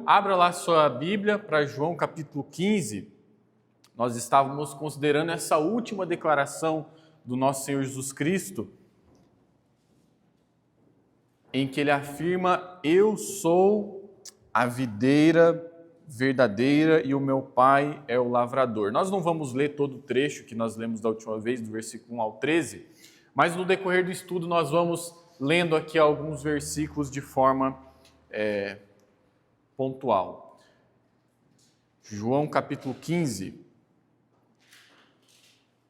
abra lá sua Bíblia para João capítulo 15. Nós estávamos considerando essa última declaração do nosso Senhor Jesus Cristo, em que ele afirma: eu sou a videira verdadeira e o meu Pai é o lavrador. Nós não vamos ler todo o trecho que nós lemos da última vez, do versículo 1 ao 13, mas no decorrer do estudo nós vamos lendo aqui alguns versículos de forma pontual. João capítulo 15.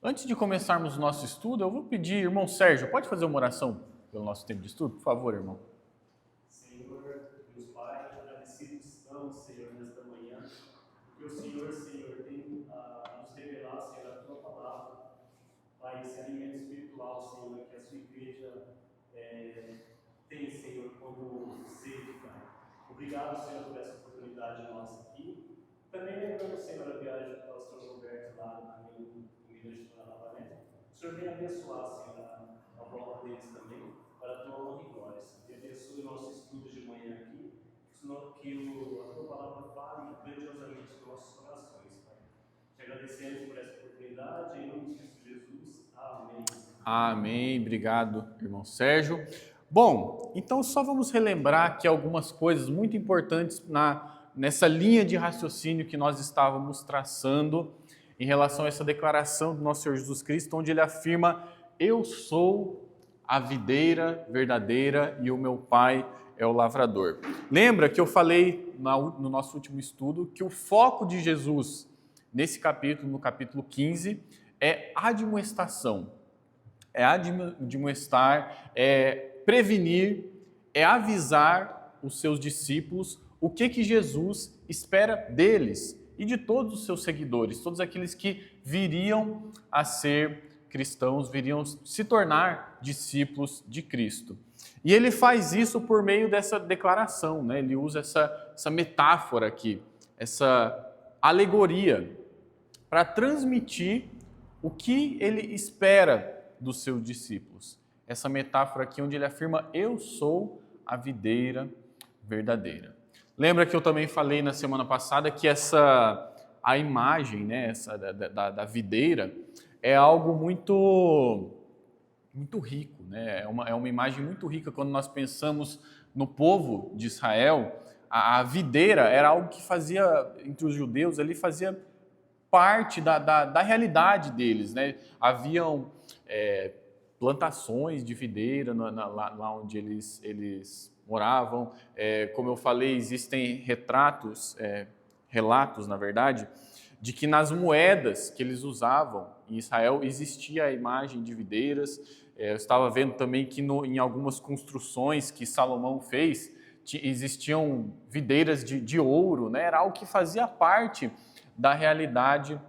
Antes de começarmos o nosso estudo, eu vou pedir, irmão Sérgio, pode fazer uma oração pelo nosso tempo de estudo? Por favor, irmão. Senhor, Deus Pai, agradecidos estamos, Senhor, nesta manhã, porque o Senhor, tem nos revelado, Senhor, a Tua palavra, Pai, esse alimento espiritual, Senhor, que a Sua igreja tem, Senhor, como sede, Pai. Obrigado, Senhor, por essa oportunidade nossa aqui. Também lembrando, Senhor, a viagem do pastor Roberto lá no Minas de Navaré. O Senhor vem abençoar, Senhor, a volta deles também, para a Tua honra e glória, Senhor. E abençoe o nosso estudo de manhã aqui, que a Tua palavra fale grandiosamente nos nossos corações, Pai. Te agradecemos por essa oportunidade, em nome de Cristo Jesus. Amém. Amém. Obrigado, irmão Sérgio. Bom, então só vamos relembrar aqui algumas coisas muito importantes nessa linha de raciocínio que nós estávamos traçando em relação a essa declaração do nosso Senhor Jesus Cristo, onde ele afirma: eu sou a videira verdadeira e o meu Pai é o lavrador. Lembra que eu falei no nosso último estudo que o foco de Jesus nesse capítulo, no capítulo 15, é admoestação. É admoestar, é prevenir, é avisar os seus discípulos o que Jesus espera deles e de todos os seus seguidores, todos aqueles que viriam a ser cristãos, viriam se tornar discípulos de Cristo. E ele faz isso por meio dessa declaração, né? Ele usa essa metáfora aqui, essa alegoria, para transmitir o que ele espera dos seus discípulos. Essa metáfora aqui onde ele afirma: eu sou a videira verdadeira. Lembra que eu também falei na semana passada que a imagem, né, da videira é algo muito rico, né? É uma imagem muito rica quando nós pensamos no povo de Israel. A videira era algo que fazia, entre os judeus, ali fazia parte da realidade deles, né? Haviam plantações de videira lá onde eles moravam. Como eu falei, existem relatos, na verdade, de que nas moedas que eles usavam em Israel existia a imagem de videiras. Eu estava vendo também que em algumas construções que Salomão fez, existiam videiras de ouro, né? Era algo que fazia parte da realidade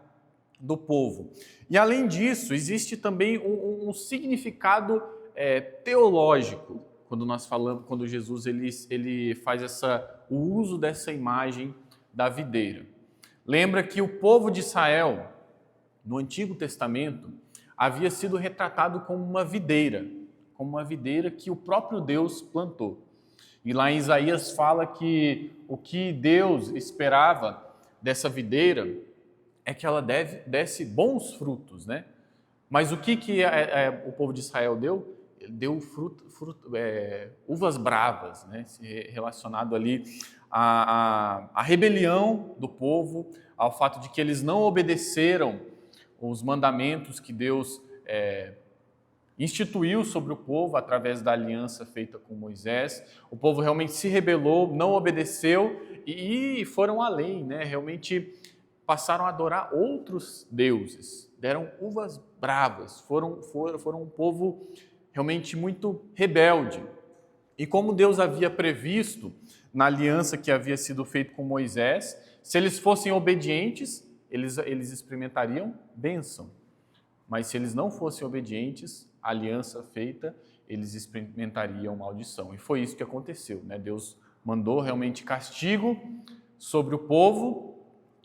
do povo. E além disso, existe também um significado teológico quando Jesus ele faz o uso dessa imagem da videira. Lembra que o povo de Israel, no Antigo Testamento, havia sido retratado como uma videira que o próprio Deus plantou. E lá em Isaías fala que o que Deus esperava dessa videira é que ela desse bons frutos, né? Mas o que o povo de Israel deu? Ele deu uvas bravas, né? Relacionado ali à rebelião do povo, ao fato de que eles não obedeceram os mandamentos que Deus instituiu sobre o povo através da aliança feita com Moisés. O povo realmente se rebelou, não obedeceu e foram além, né? Realmente passaram a adorar outros deuses, deram uvas bravas, foram um povo realmente muito rebelde. E como Deus havia previsto na aliança que havia sido feita com Moisés, se eles fossem obedientes, eles experimentariam bênção. Mas se eles não fossem obedientes, a aliança feita, eles experimentariam maldição. E foi isso que aconteceu, né? Deus mandou realmente castigo sobre o povo.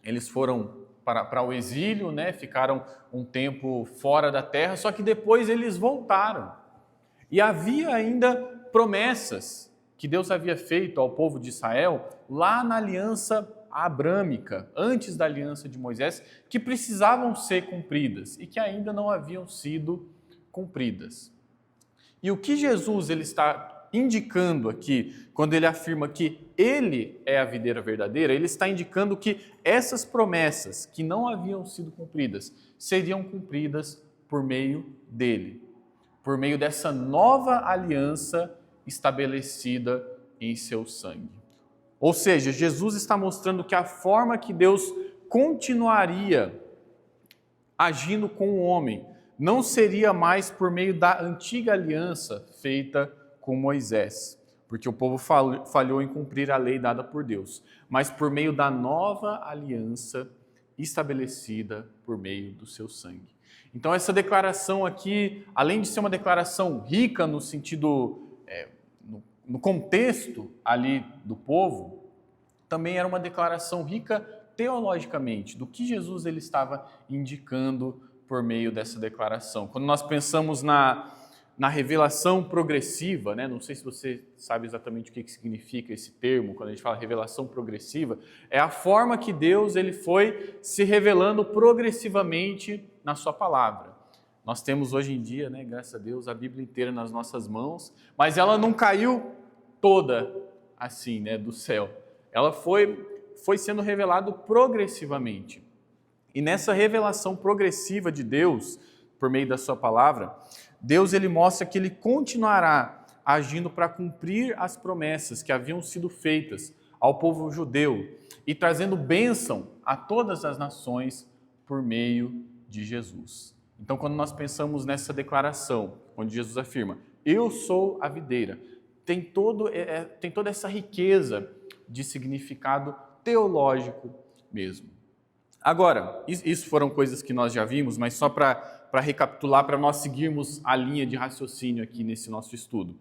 Eles foram para o exílio, né? Ficaram um tempo fora da terra, só que depois eles voltaram. E havia ainda promessas que Deus havia feito ao povo de Israel lá na aliança abrâmica, antes da aliança de Moisés, que precisavam ser cumpridas e que ainda não haviam sido cumpridas. E o que Jesus ele está indicando aqui, quando ele afirma que ele é a videira verdadeira, ele está indicando que essas promessas que não haviam sido cumpridas seriam cumpridas por meio dele, por meio dessa nova aliança estabelecida em seu sangue. Ou seja, Jesus está mostrando que a forma que Deus continuaria agindo com o homem não seria mais por meio da antiga aliança feita com Moisés, porque o povo falhou em cumprir a lei dada por Deus, mas por meio da nova aliança estabelecida por meio do seu sangue. Então essa declaração aqui, além de ser uma declaração rica no sentido, no contexto ali do povo, também era uma declaração rica teologicamente, do que Jesus ele estava indicando por meio dessa declaração. Quando nós pensamos na revelação progressiva, né? Não sei se você sabe exatamente o que significa esse termo, quando a gente fala revelação progressiva, é a forma que Deus ele foi se revelando progressivamente na sua palavra. Nós temos hoje em dia, né, graças a Deus, a Bíblia inteira nas nossas mãos, mas ela não caiu toda assim, né, do céu. Ela foi sendo revelada progressivamente. E nessa revelação progressiva de Deus, por meio da sua palavra, Deus ele mostra que ele continuará agindo para cumprir as promessas que haviam sido feitas ao povo judeu e trazendo bênção a todas as nações por meio de Jesus. Então, quando nós pensamos nessa declaração, onde Jesus afirma, eu sou a videira, tem toda essa riqueza de significado teológico mesmo. Agora, isso foram coisas que nós já vimos, mas só para recapitular, para nós seguirmos a linha de raciocínio aqui nesse nosso estudo.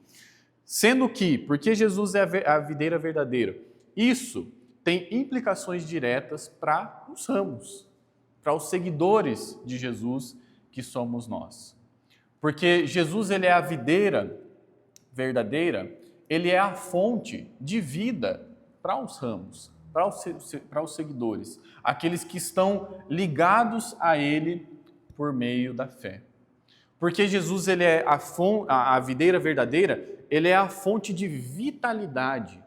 Sendo que, porque Jesus é a videira verdadeira, isso tem implicações diretas para os ramos, para os seguidores de Jesus, que somos nós. Porque Jesus ele é a videira verdadeira, ele é a fonte de vida para os ramos, para os seguidores, aqueles que estão ligados a ele por meio da fé. Porque Jesus ele é a videira verdadeira, ele é a fonte de vitalidade.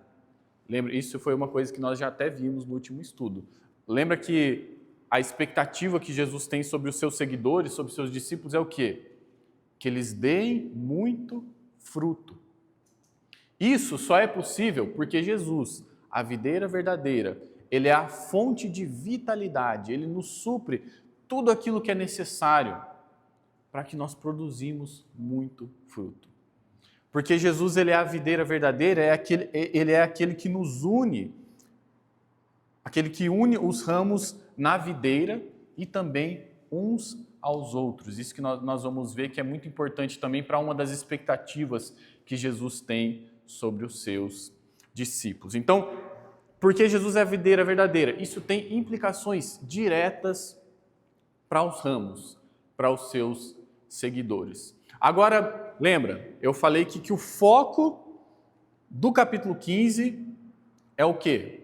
Lembra, isso foi uma coisa que nós já até vimos no último estudo. Lembra que a expectativa que Jesus tem sobre os seus seguidores, sobre os seus discípulos é o quê? Que eles deem muito fruto. Isso só é possível porque Jesus, a videira verdadeira, ele é a fonte de vitalidade, ele nos supre tudo aquilo que é necessário para que nós produzimos muito fruto. Porque Jesus ele é a videira verdadeira, ele é aquele que nos une, aquele que une os ramos na videira e também uns aos outros. Isso que nós vamos ver que é muito importante também para uma das expectativas que Jesus tem sobre os seus discípulos. Então, porque Jesus é a videira verdadeira, isso tem implicações diretas para os ramos, para os seus seguidores. Agora, lembra, eu falei que o foco do capítulo 15 é o quê?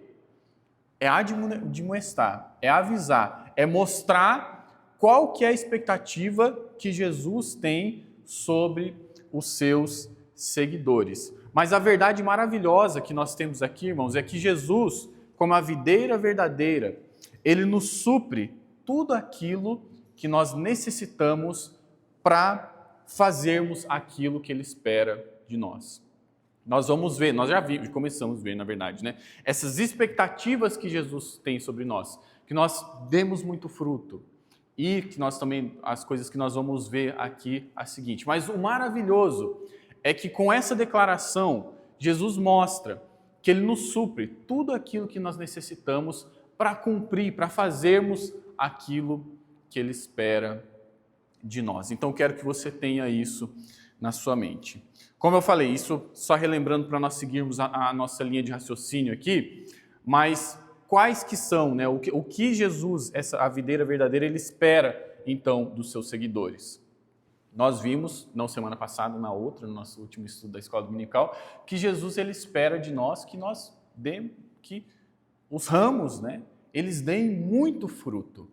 É admoestar, é avisar, é mostrar qual que é a expectativa que Jesus tem sobre os seus seguidores. Mas a verdade maravilhosa que nós temos aqui, irmãos, é que Jesus, como a videira verdadeira, ele nos supre tudo aquilo que nós necessitamos para fazermos aquilo que ele espera de nós. Nós vamos ver, nós já começamos a ver, na verdade, né? Essas expectativas que Jesus tem sobre nós, que nós demos muito fruto e que nós também, as coisas que nós vamos ver aqui a seguinte. Mas o maravilhoso é que com essa declaração, Jesus mostra que ele nos supre tudo aquilo que nós necessitamos para cumprir, para fazermos aquilo que ele espera de nós. Então, quero que você tenha isso na sua mente. Como eu falei, isso só relembrando para nós seguirmos a nossa linha de raciocínio aqui, mas quais que são, né, o que Jesus, a videira verdadeira, ele espera, então, dos seus seguidores? Nós vimos, não semana passada, na outra, no nosso último estudo da escola dominical, que Jesus ele espera de nós que nós demos, que os ramos, né, eles deem muito fruto,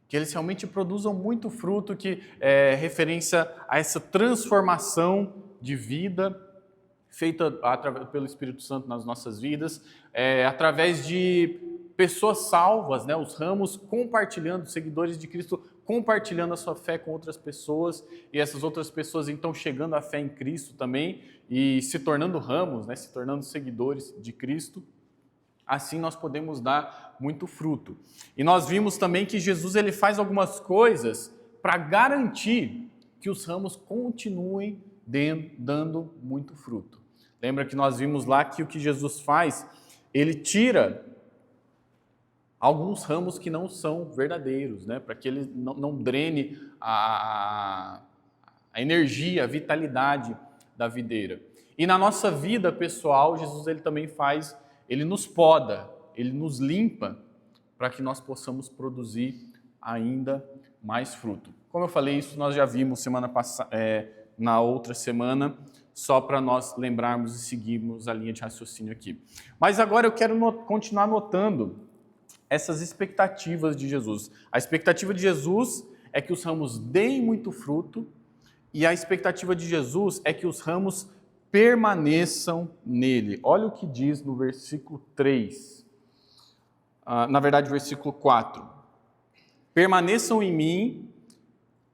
que eles realmente produzam muito fruto, que é referência a essa transformação de vida feita pelo Espírito Santo nas nossas vidas, através de pessoas salvas, né, os ramos compartilhando, seguidores de Cristo compartilhando a sua fé com outras pessoas, e essas outras pessoas então chegando à fé em Cristo também e se tornando ramos, né, se tornando seguidores de Cristo. Assim nós podemos dar muito fruto. E nós vimos também que Jesus ele faz algumas coisas para garantir que os ramos continuem dando muito fruto. Lembra que nós vimos lá que o que Jesus faz, ele tira alguns ramos que não são verdadeiros, né? Para que ele não drene a energia, a vitalidade da videira. E na nossa vida pessoal, Jesus ele também faz, ele nos poda, ele nos limpa para que nós possamos produzir ainda mais fruto. Como eu falei, isso nós já vimos semana passada, na outra semana, só para nós lembrarmos e seguirmos a linha de raciocínio aqui. Mas agora eu quero continuar notando essas expectativas de Jesus. A expectativa de Jesus é que os ramos deem muito fruto e a expectativa de Jesus é que os ramos permaneçam nele. Olha o que diz no versículo 3. Na verdade, versículo 4. Permaneçam em mim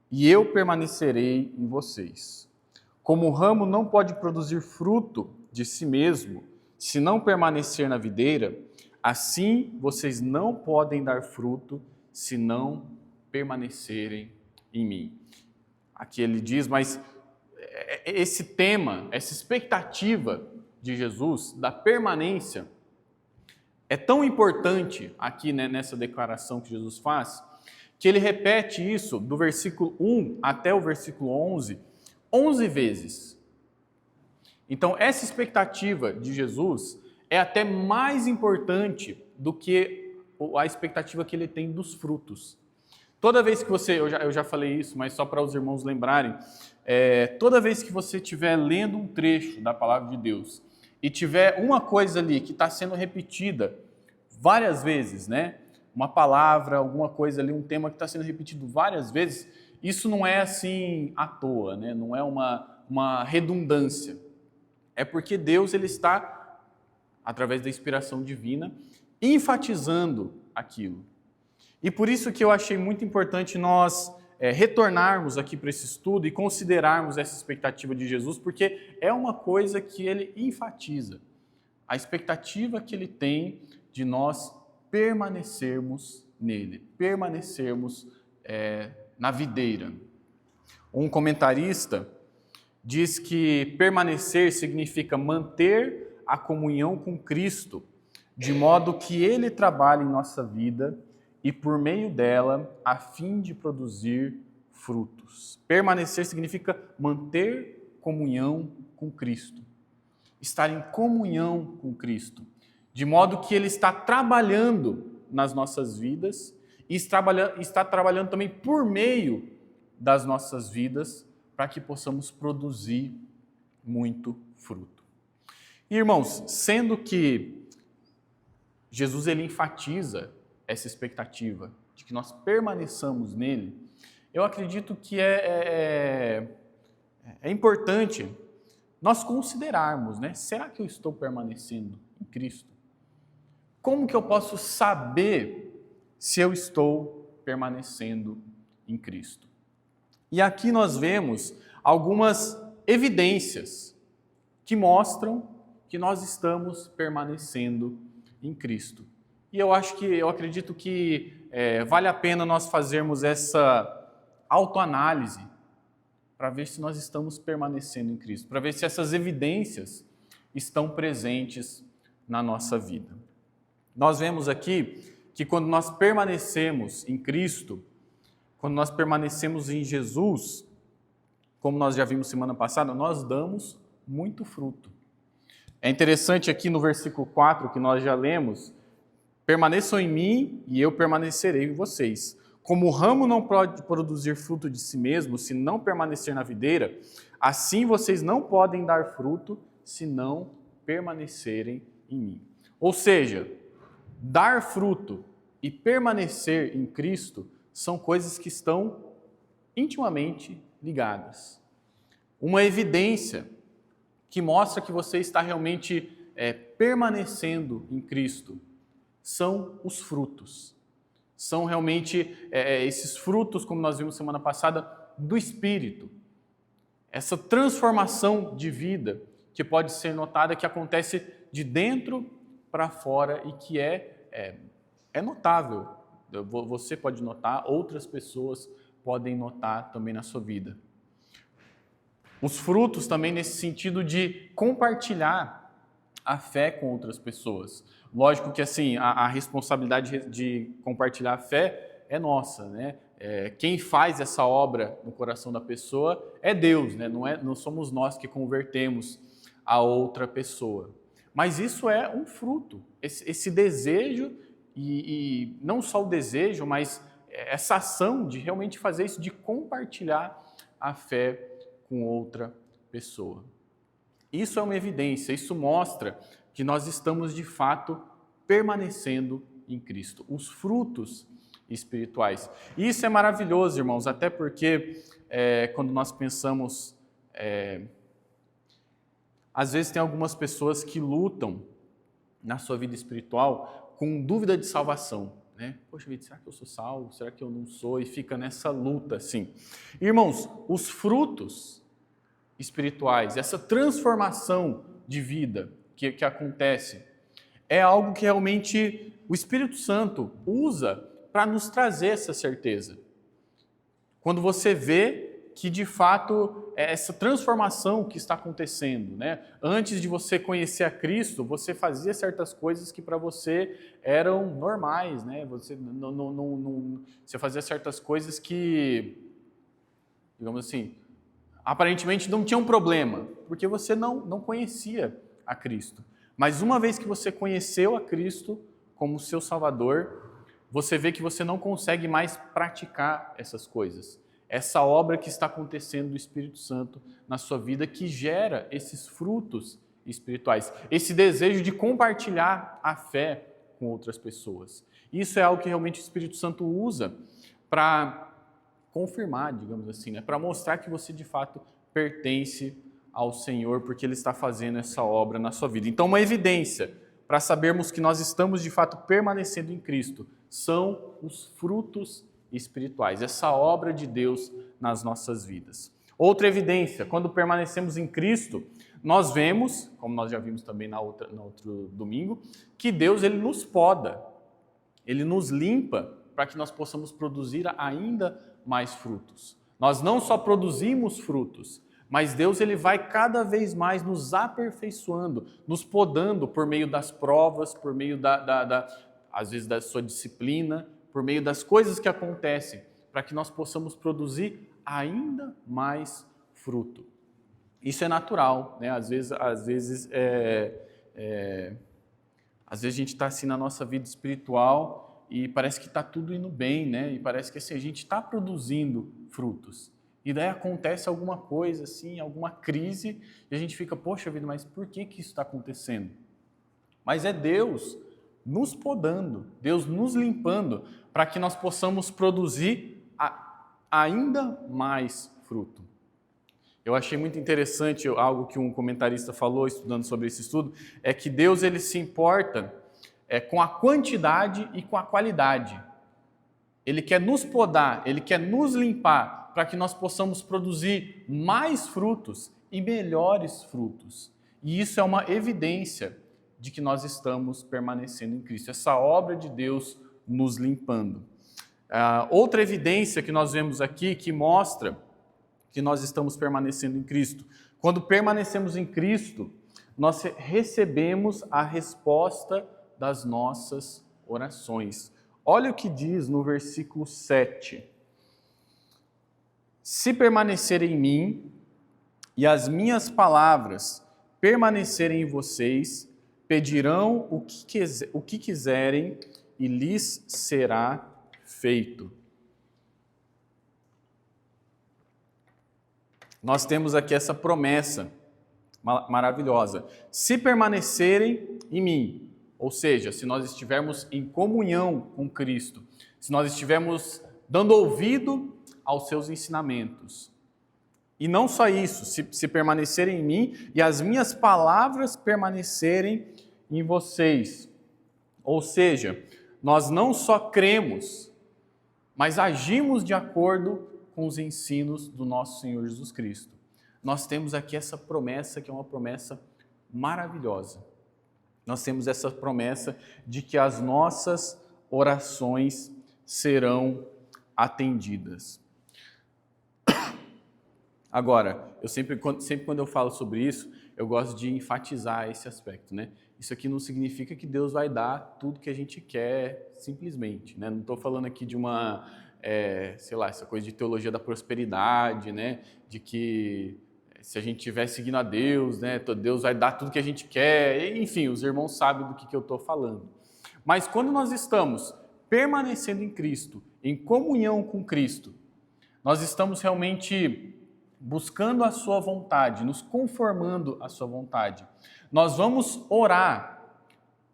e eu permanecerei em vocês. Como o ramo não pode produzir fruto de si mesmo se não permanecer na videira, assim vocês não podem dar fruto se não permanecerem em mim. Aqui ele diz, mas esse tema, essa expectativa de Jesus, da permanência, é tão importante aqui, né, nessa declaração que Jesus faz, que ele repete isso do versículo 1 até o versículo 11 vezes. Então, essa expectativa de Jesus é até mais importante do que a expectativa que ele tem dos frutos. Toda vez que você, eu já falei isso, mas só para os irmãos lembrarem, toda vez que você estiver lendo um trecho da palavra de Deus e tiver uma coisa ali que está sendo repetida várias vezes, né? Uma palavra, alguma coisa ali, um tema que está sendo repetido várias vezes, isso não é assim à toa, né? Não é uma redundância. É porque Deus ele está, através da inspiração divina, enfatizando aquilo. E por isso que eu achei muito importante nós retornarmos aqui para esse estudo e considerarmos essa expectativa de Jesus, porque é uma coisa que ele enfatiza. A expectativa que ele tem de nós permanecermos nele, permanecermos na videira. Um comentarista diz que permanecer significa manter a comunhão com Cristo, de modo que ele trabalhe em nossa vida e por meio dela, a fim de produzir frutos. Permanecer significa manter comunhão com Cristo, estar em comunhão com Cristo, de modo que ele está trabalhando nas nossas vidas e está trabalhando também por meio das nossas vidas para que possamos produzir muito fruto. E, irmãos, sendo que Jesus ele enfatiza essa expectativa de que nós permaneçamos nele, eu acredito que é importante nós considerarmos, né? Será que eu estou permanecendo em Cristo? Como que eu posso saber se eu estou permanecendo em Cristo? E aqui nós vemos algumas evidências que mostram que nós estamos permanecendo em Cristo. E eu acredito que vale a pena nós fazermos essa autoanálise para ver se nós estamos permanecendo em Cristo, para ver se essas evidências estão presentes na nossa vida. Nós vemos aqui que quando nós permanecemos em Cristo, quando nós permanecemos em Jesus, como nós já vimos semana passada, nós damos muito fruto. É interessante aqui no versículo 4 que nós já lemos, permaneçam em mim e eu permanecerei em vocês. como o ramo não pode produzir fruto de si mesmo se não permanecer na videira, assim vocês não podem dar fruto se não permanecerem em mim. Ou seja, dar fruto e permanecer em Cristo são coisas que estão intimamente ligadas. Uma evidência que mostra que você está realmente permanecendo em Cristo são os frutos. São realmente esses frutos, como nós vimos semana passada, do Espírito. Essa transformação de vida que pode ser notada, que acontece de dentro para fora e que é notável. Você pode notar, outras pessoas podem notar também na sua vida. Os frutos também nesse sentido de compartilhar a fé com outras pessoas. Lógico que assim, a responsabilidade de compartilhar a fé é nossa, né? Quem faz essa obra no coração da pessoa é Deus, né? Não somos nós que convertemos a outra pessoa. Mas isso é um fruto, esse desejo, e não só o desejo, mas essa ação de realmente fazer isso, de compartilhar a fé com outra pessoa. Isso é uma evidência, isso mostra que nós estamos de fato permanecendo em Cristo. Os frutos espirituais. E isso é maravilhoso, irmãos, até porque quando nós pensamos, às vezes tem algumas pessoas que lutam na sua vida espiritual com dúvida de salvação, né? Poxa vida, será que eu sou salvo? Será que eu não sou? E fica nessa luta, assim. Irmãos, os frutos espirituais, essa transformação de vida que acontece, é algo que realmente o Espírito Santo usa para nos trazer essa certeza. Quando você vê que, de fato, essa transformação que está acontecendo, né? Antes de você conhecer a Cristo, você fazia certas coisas que para você eram normais, né? Você fazia certas coisas que, digamos assim, aparentemente não tinham problema, porque você não conhecia a Cristo. Mas uma vez que você conheceu a Cristo como seu Salvador, você vê que você não consegue mais praticar essas coisas. Essa obra que está acontecendo do Espírito Santo na sua vida, que gera esses frutos espirituais, esse desejo de compartilhar a fé com outras pessoas. Isso é algo que realmente o Espírito Santo usa para confirmar, digamos assim, né? Para mostrar que você de fato pertence ao Senhor, porque Ele está fazendo essa obra na sua vida. Então, uma evidência para sabermos que nós estamos de fato permanecendo em Cristo são os frutos espirituais, essa obra de Deus nas nossas vidas. Outra evidência, quando permanecemos em Cristo, nós vemos, como nós já vimos também no outro domingo, que Deus ele nos poda, Ele nos limpa para que nós possamos produzir ainda mais frutos. Nós não só produzimos frutos, mas Deus ele vai cada vez mais nos aperfeiçoando, nos podando por meio das provas, por meio às vezes da sua disciplina, por meio das coisas que acontecem, para que nós possamos produzir ainda mais fruto. Isso é natural, né? Às vezes a gente está assim na nossa vida espiritual e parece que está tudo indo bem, né? E parece que assim, a gente está produzindo frutos. E daí acontece alguma coisa, assim, alguma crise, e a gente fica, poxa vida, mas por que isso está acontecendo? Mas é Deus nos podando, Deus nos limpando, para que nós possamos produzir ainda mais fruto. Eu achei muito interessante algo que um comentarista falou, estudando sobre esse estudo, é que Deus ele se importa com a quantidade e com a qualidade. Ele quer nos podar, Ele quer nos limpar, para que nós possamos produzir mais frutos e melhores frutos. E isso é uma evidência de que nós estamos permanecendo em Cristo, essa obra de Deus nos limpando. Outra evidência que nós vemos aqui, que mostra que nós estamos permanecendo em Cristo. Quando permanecemos em Cristo, nós recebemos a resposta das nossas orações. Olha o que diz no versículo 7. Se permanecerem em mim e as minhas palavras permanecerem em vocês, pedirão o que quiserem e lhes será feito. nós temos aqui essa promessa maravilhosa. Se permanecerem em mim, ou seja, se nós estivermos em comunhão com Cristo, se nós estivermos dando ouvido aos seus ensinamentos. E não só isso, se permanecerem em mim e as minhas palavras permanecerem em vocês. Ou seja, nós não só cremos, mas agimos de acordo com os ensinos do nosso Senhor Jesus Cristo. Nós temos aqui essa promessa que é uma promessa maravilhosa. Nós temos essa promessa de que as nossas orações serão atendidas. Agora, eu sempre quando eu falo sobre isso, eu gosto de enfatizar esse aspecto, né? Isso aqui não significa que Deus vai dar tudo que a gente quer simplesmente, né? Não estou falando aqui de uma, essa coisa de teologia da prosperidade, né? De que se a gente estiver seguindo a Deus, né? Deus vai dar tudo que a gente quer. Enfim, os irmãos sabem do que eu estou falando. Mas quando nós estamos permanecendo em Cristo, em comunhão com Cristo, nós estamos realmente buscando a sua vontade, nos conformando à sua vontade. Nós vamos orar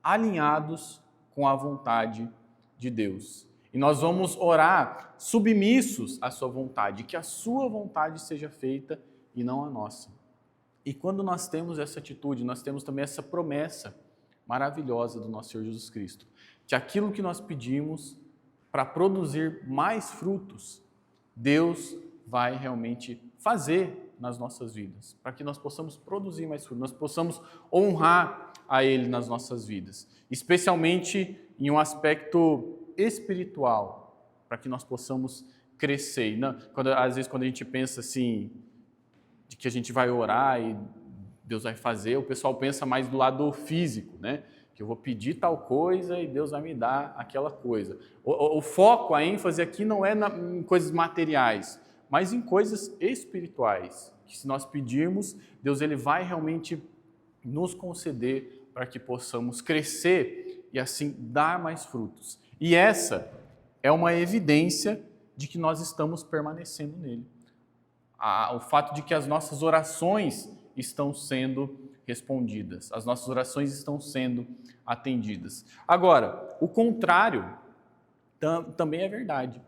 alinhados com a vontade de Deus. E nós vamos orar submissos à sua vontade, que a sua vontade seja feita e não a nossa. E quando nós temos essa atitude, nós temos também essa promessa maravilhosa do nosso Senhor Jesus Cristo, que aquilo que nós pedimos para produzir mais frutos, Deus vai realmente fazer nas nossas vidas, para que nós possamos produzir mais frutos, nós possamos honrar a Ele nas nossas vidas, especialmente em um aspecto espiritual, para que nós possamos crescer. Às vezes quando a gente pensa assim, de que a gente vai orar e Deus vai fazer, o pessoal pensa mais do lado físico, né? Que eu vou pedir tal coisa e Deus vai me dar aquela coisa. O foco, a ênfase aqui não é em coisas materiais, mas em coisas espirituais, que se nós pedirmos, Deus ele vai realmente nos conceder para que possamos crescer e assim dar mais frutos. E essa é uma evidência de que nós estamos permanecendo nele. O fato de que as nossas orações estão sendo respondidas, as nossas orações estão sendo atendidas. Agora, o contrário também é verdade.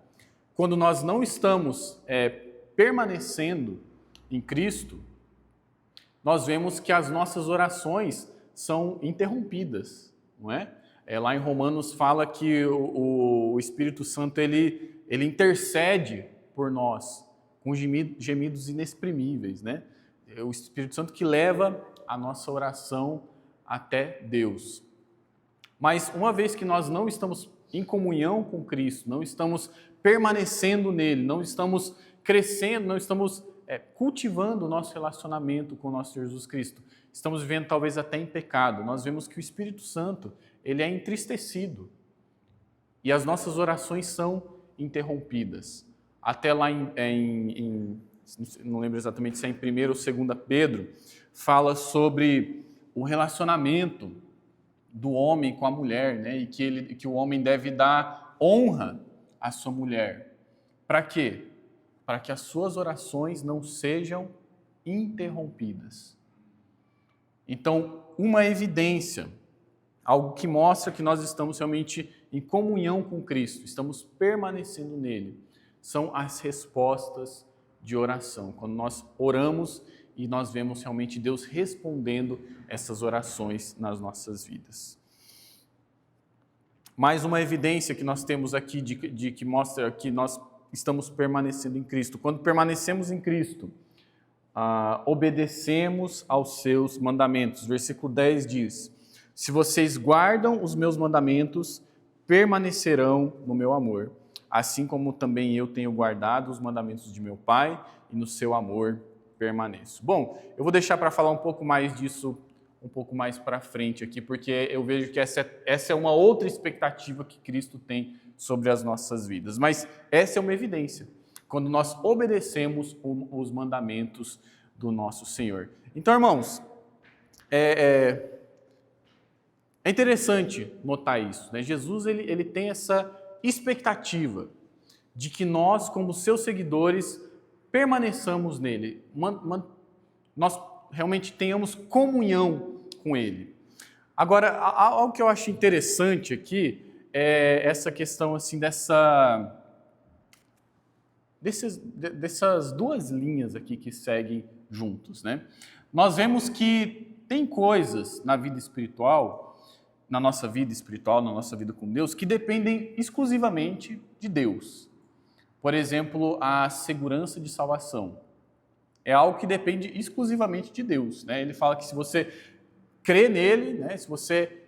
Quando nós não estamos permanecendo em Cristo, nós vemos que as nossas orações são interrompidas, não é? Lá em Romanos fala que o Espírito Santo ele intercede por nós com gemidos inexprimíveis, né? É o Espírito Santo que leva a nossa oração até Deus. Mas uma vez que nós não estamos em comunhão com Cristo, não estamos permanecendo nele, não estamos crescendo, não estamos cultivando o nosso relacionamento com o nosso Senhor Jesus Cristo, estamos vivendo talvez até em pecado, nós vemos que o Espírito Santo ele é entristecido e as nossas orações são interrompidas. Até lá não lembro exatamente se é em 1 ou 2 Pedro, fala sobre o relacionamento do homem com a mulher, né? E que o homem deve dar honra à sua mulher. Para quê? Para que as suas orações não sejam interrompidas. Então, uma evidência, algo que mostra que nós estamos realmente em comunhão com Cristo, estamos permanecendo nele, são as respostas de oração. Quando nós oramos e nós vemos realmente Deus respondendo essas orações nas nossas vidas. Mais uma evidência que nós temos aqui de que mostra que nós estamos permanecendo em Cristo. Quando permanecemos em Cristo, obedecemos aos seus mandamentos. Versículo 10 diz: se vocês guardam os meus mandamentos, permanecerão no meu amor, assim como também eu tenho guardado os mandamentos de meu Pai e no seu amor permaneço. Bom, eu vou deixar para falar um pouco mais disso um pouco mais para frente aqui, porque eu vejo que essa é uma outra expectativa que Cristo tem sobre as nossas vidas. Mas essa é uma evidência, quando nós obedecemos os mandamentos do nosso Senhor. Então, irmãos, é interessante notar isso, né? Jesus ele tem essa expectativa de que nós, como seus seguidores, permaneçamos nele, nós realmente tenhamos comunhão com ele. Agora, algo que eu acho interessante aqui é essa questão assim dessas duas linhas aqui que seguem juntos, né? Nós vemos que tem coisas na vida espiritual, na nossa vida espiritual, na nossa vida com Deus, que dependem exclusivamente de Deus. Por exemplo, a segurança de salvação. É algo que depende exclusivamente de Deus, né? Ele fala que se você crê nele, né? Se você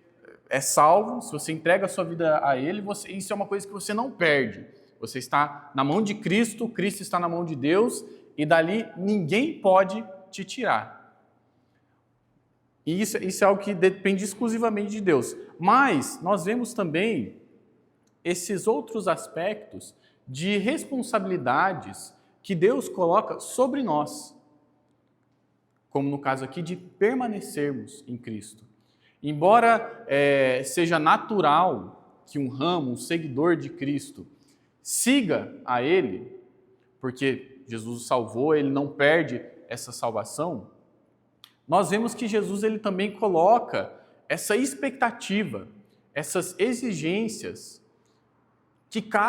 é salvo, se você entrega a sua vida a ele, isso é uma coisa que você não perde. Você está na mão de Cristo, Cristo está na mão de Deus, e dali ninguém pode te tirar. E isso é algo que depende exclusivamente de Deus. Mas nós vemos também esses outros aspectos de responsabilidades que Deus coloca sobre nós, como no caso aqui de permanecermos em Cristo. Embora seja natural que um ramo, um seguidor de Cristo, siga a Ele, porque Jesus o salvou, ele não perde essa salvação, nós vemos que Jesus ele também coloca essa expectativa, essas exigências,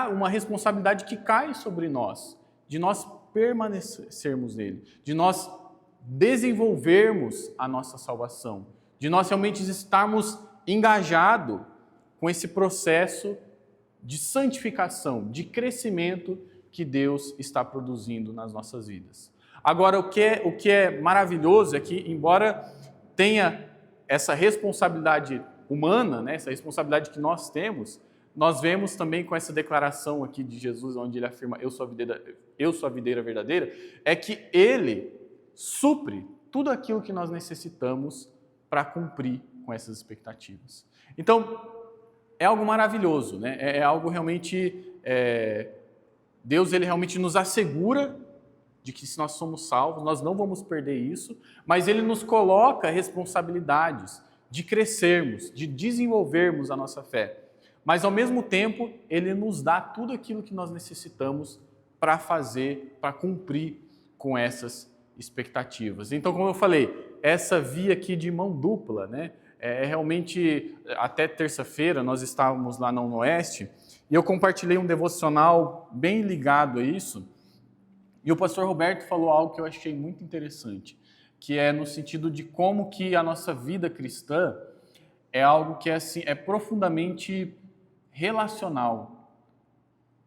uma responsabilidade que cai sobre nós, de nós permanecermos nele, de nós desenvolvermos a nossa salvação, de nós realmente estarmos engajados com esse processo de santificação, de crescimento que Deus está produzindo nas nossas vidas. Agora, o que é maravilhoso é que, embora tenha essa responsabilidade humana, né, essa responsabilidade que nós temos, nós vemos também com essa declaração aqui de Jesus, onde ele afirma, eu sou a videira verdadeira, é que ele supre tudo aquilo que nós necessitamos para cumprir com essas expectativas. Então, é algo maravilhoso, né? É algo realmente... Deus ele realmente nos assegura de que se nós somos salvos, nós não vamos perder isso, mas ele nos coloca responsabilidades de crescermos, de desenvolvermos a nossa fé. Mas, ao mesmo tempo, ele nos dá tudo aquilo que nós necessitamos para fazer, para cumprir com essas expectativas. Então, como eu falei, essa via aqui de mão dupla, né? Realmente, até terça-feira, nós estávamos lá no Oeste, e eu compartilhei um devocional bem ligado a isso, e o pastor Roberto falou algo que eu achei muito interessante, que é no sentido de como que a nossa vida cristã é algo que é profundamente relacional.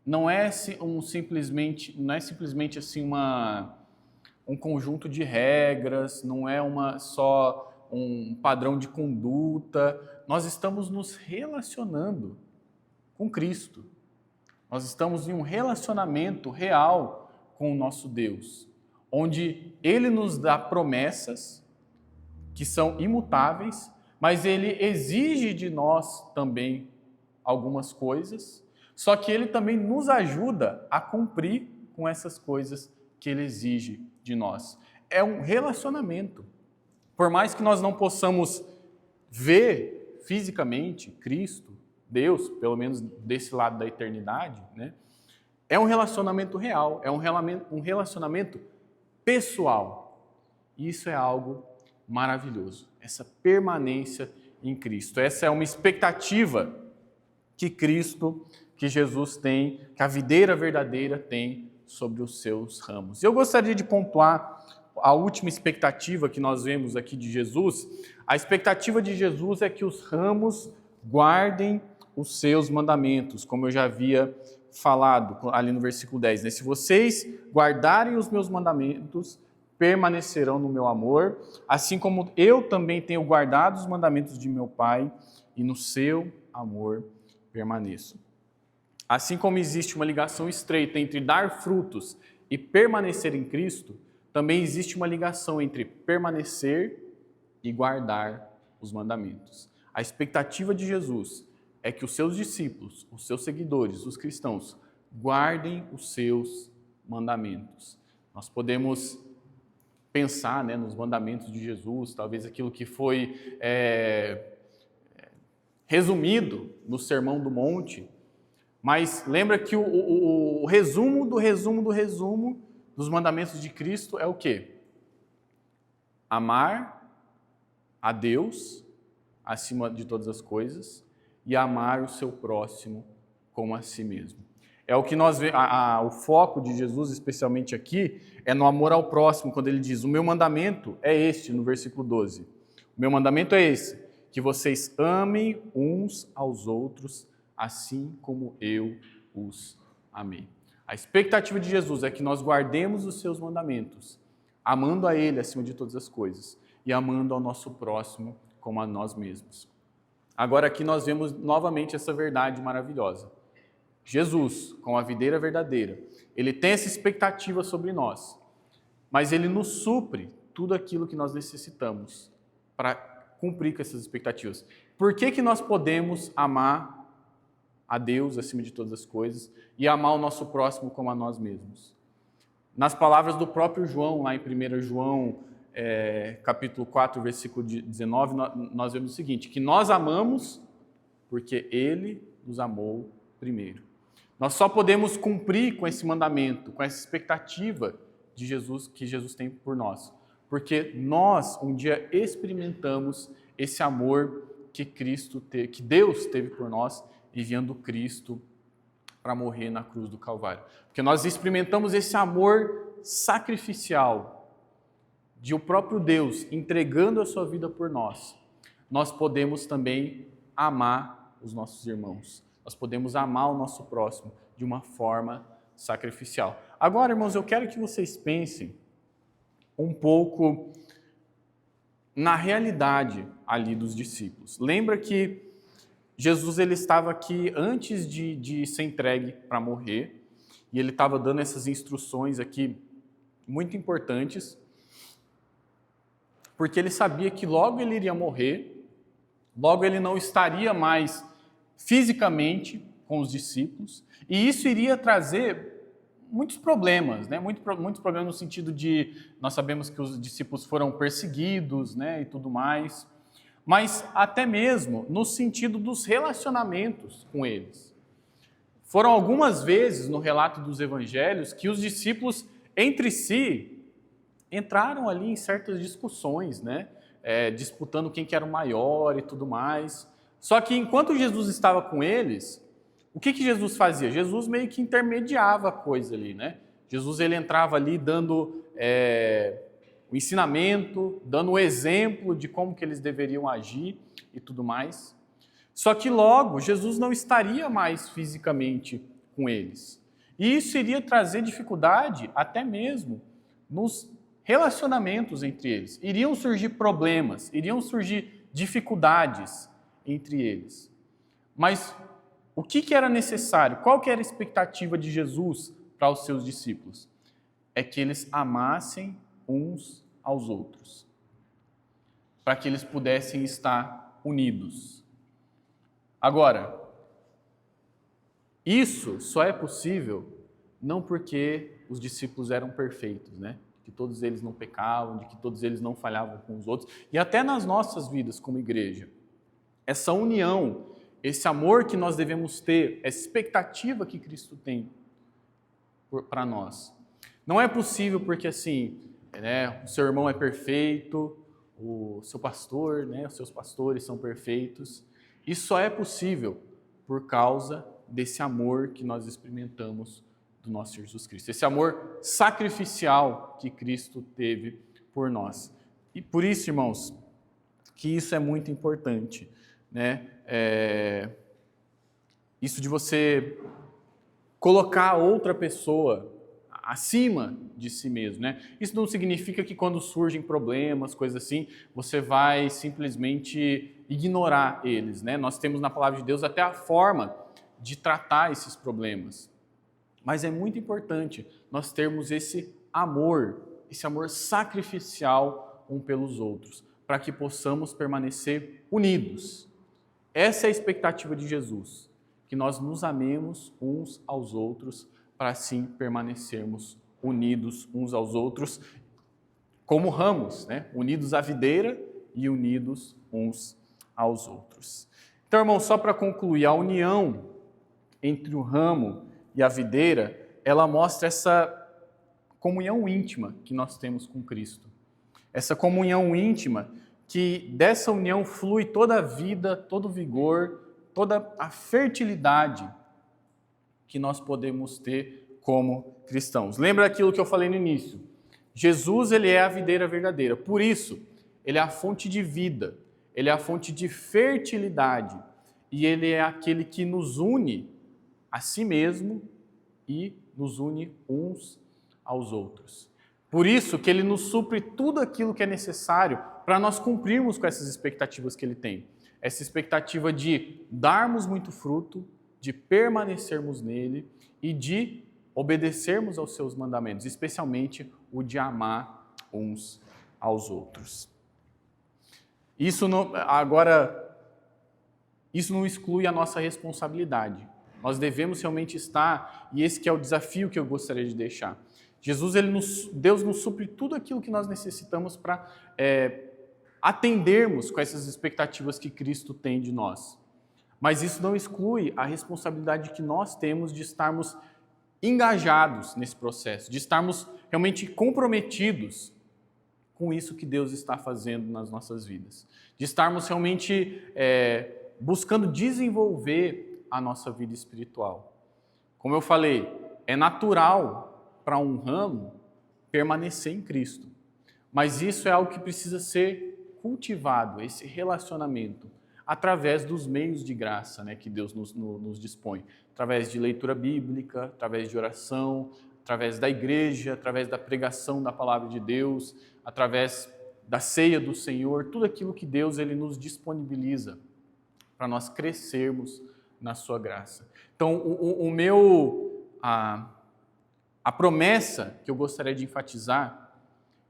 Não é simplesmente assim um conjunto de regras, não é só um padrão de conduta. Nós estamos nos relacionando com Cristo. Nós estamos em um relacionamento real com o nosso Deus, onde Ele nos dá promessas que são imutáveis, mas Ele exige de nós também algumas coisas, só que Ele também nos ajuda a cumprir com essas coisas que Ele exige de nós. É um relacionamento. Por mais que nós não possamos ver fisicamente Cristo, Deus, pelo menos desse lado da eternidade, né? É um relacionamento real, é um relacionamento pessoal. E isso é algo maravilhoso, essa permanência em Cristo. Essa é uma expectativa que Jesus tem, que a videira verdadeira tem sobre os seus ramos. Eu gostaria de pontuar a última expectativa que nós vemos aqui de Jesus. A expectativa de Jesus é que os ramos guardem os seus mandamentos, como eu já havia falado ali no versículo 10, né? Se vocês guardarem os meus mandamentos, permanecerão no meu amor, assim como eu também tenho guardado os mandamentos de meu Pai, e no seu amor permaneço. Assim como existe uma ligação estreita entre dar frutos e permanecer em Cristo, também existe uma ligação entre permanecer e guardar os mandamentos. A expectativa de Jesus é que os seus discípulos, os seus seguidores, os cristãos, guardem os seus mandamentos. Nós podemos pensar, né, nos mandamentos de Jesus, talvez aquilo que foi resumido no Sermão do Monte, mas lembra que o resumo do resumo do resumo dos mandamentos de Cristo é o quê? Amar a Deus acima de todas as coisas e amar o seu próximo como a si mesmo. É o que nós vemos, o foco de Jesus, especialmente aqui, é no amor ao próximo, quando ele diz, o meu mandamento é este, no versículo 12. O meu mandamento é esse, que vocês amem uns aos outros, assim como eu os amei. A expectativa de Jesus é que nós guardemos os seus mandamentos, amando a Ele acima de todas as coisas e amando ao nosso próximo como a nós mesmos. Agora aqui nós vemos novamente essa verdade maravilhosa. Jesus, com a videira verdadeira, Ele tem essa expectativa sobre nós, mas Ele nos supre tudo aquilo que nós necessitamos para cumprir com essas expectativas. Por que nós podemos amar a Deus acima de todas as coisas e amar o nosso próximo como a nós mesmos? Nas palavras do próprio João, lá em 1 João, capítulo 4, versículo 19, nós vemos o seguinte, que nós amamos porque Ele nos amou primeiro. Nós só podemos cumprir com esse mandamento, com essa expectativa de Jesus, que Jesus tem por nós, porque nós um dia experimentamos esse amor que Deus teve por nós, enviando Cristo para morrer na cruz do Calvário. Porque nós experimentamos esse amor sacrificial de o próprio Deus entregando a sua vida por nós. Nós podemos também amar os nossos irmãos. Nós podemos amar o nosso próximo de uma forma sacrificial. Agora, irmãos, eu quero que vocês pensem um pouco na realidade ali dos discípulos. Lembra que Jesus ele estava aqui antes de ser entregue para morrer, e ele estava dando essas instruções aqui muito importantes, porque ele sabia que logo ele iria morrer, logo ele não estaria mais fisicamente com os discípulos, e isso iria trazer muitos problemas, né? Muitos problemas no sentido de, nós sabemos que os discípulos foram perseguidos, né, e tudo mais, mas até mesmo no sentido dos relacionamentos com eles. Foram algumas vezes no relato dos evangelhos que os discípulos entre si entraram ali em certas discussões, né, disputando quem que era o maior e tudo mais. Só que enquanto Jesus estava com eles, o que Jesus fazia? Jesus meio que intermediava a coisa ali, né? Jesus ele entrava ali dando o ensinamento, dando o exemplo de como que eles deveriam agir e tudo mais. Só que logo Jesus não estaria mais fisicamente com eles. E isso iria trazer dificuldade até mesmo nos relacionamentos entre eles. Iriam surgir problemas, iriam surgir dificuldades entre eles. Mas o que era necessário? Qual que era a expectativa de Jesus para os seus discípulos? É que eles amassem uns aos outros, para que eles pudessem estar unidos. Agora, isso só é possível não porque os discípulos eram perfeitos, né? Que todos eles não pecavam, de que todos eles não falhavam com os outros, e até nas nossas vidas como igreja. Essa união, esse amor que nós devemos ter, essa expectativa que Cristo tem para nós. Não é possível porque assim, o seu irmão é perfeito, o seu pastor, os seus pastores são perfeitos. Isso só é possível por causa desse amor que nós experimentamos do nosso Senhor Jesus Cristo. Esse amor sacrificial que Cristo teve por nós. E por isso, irmãos, que isso é muito importante, né? Isso de você colocar outra pessoa acima de si mesmo, né? Isso não significa que quando surgem problemas, coisas assim, você vai simplesmente ignorar eles, né? Nós temos na palavra de Deus até a forma de tratar esses problemas. Mas é muito importante nós termos esse amor sacrificial um pelos outros, para que possamos permanecer unidos. Essa é a expectativa de Jesus, que nós nos amemos uns aos outros, para assim permanecermos unidos uns aos outros, como ramos, né? Unidos à videira e unidos uns aos outros. Então, irmão, só para concluir, a união entre o ramo e a videira, ela mostra essa comunhão íntima que nós temos com Cristo. Essa comunhão íntima que dessa união flui toda a vida, todo o vigor, toda a fertilidade que nós podemos ter como cristãos. Lembra aquilo que eu falei no início? Jesus, ele é a videira verdadeira. Por isso, ele é a fonte de vida, ele é a fonte de fertilidade e ele é aquele que nos une a si mesmo e nos une uns aos outros. Por isso que ele nos supre tudo aquilo que é necessário para nós cumprirmos com essas expectativas que ele tem. Essa expectativa de darmos muito fruto, de permanecermos nele e de obedecermos aos seus mandamentos, especialmente o de amar uns aos outros. Isso não exclui a nossa responsabilidade. Nós devemos realmente estar, e esse que é o desafio que eu gostaria de deixar. Deus nos supre tudo aquilo que nós necessitamos para atendermos com essas expectativas que Cristo tem de nós. Mas isso não exclui a responsabilidade que nós temos de estarmos engajados nesse processo, de estarmos realmente comprometidos com isso que Deus está fazendo nas nossas vidas, de estarmos realmente buscando desenvolver a nossa vida espiritual. Como eu falei, é natural para um ramo permanecer em Cristo, mas isso é algo que precisa ser cultivado, esse relacionamento, através dos meios de graça, né, que Deus nos dispõe, através de leitura bíblica, através de oração, através da igreja, através da pregação da palavra de Deus, através da ceia do Senhor, tudo aquilo que Deus ele nos disponibiliza para nós crescermos na sua graça. Então, a promessa que eu gostaria de enfatizar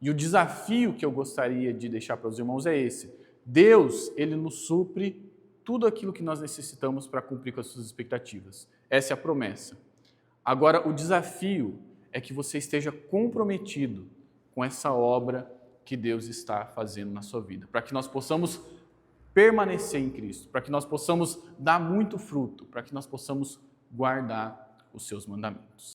e o desafio que eu gostaria de deixar para os irmãos é esse. Deus, ele nos supre tudo aquilo que nós necessitamos para cumprir com as suas expectativas. Essa é a promessa. Agora, o desafio é que você esteja comprometido com essa obra que Deus está fazendo na sua vida, para que nós possamos permanecer em Cristo, para que nós possamos dar muito fruto, para que nós possamos guardar os seus mandamentos.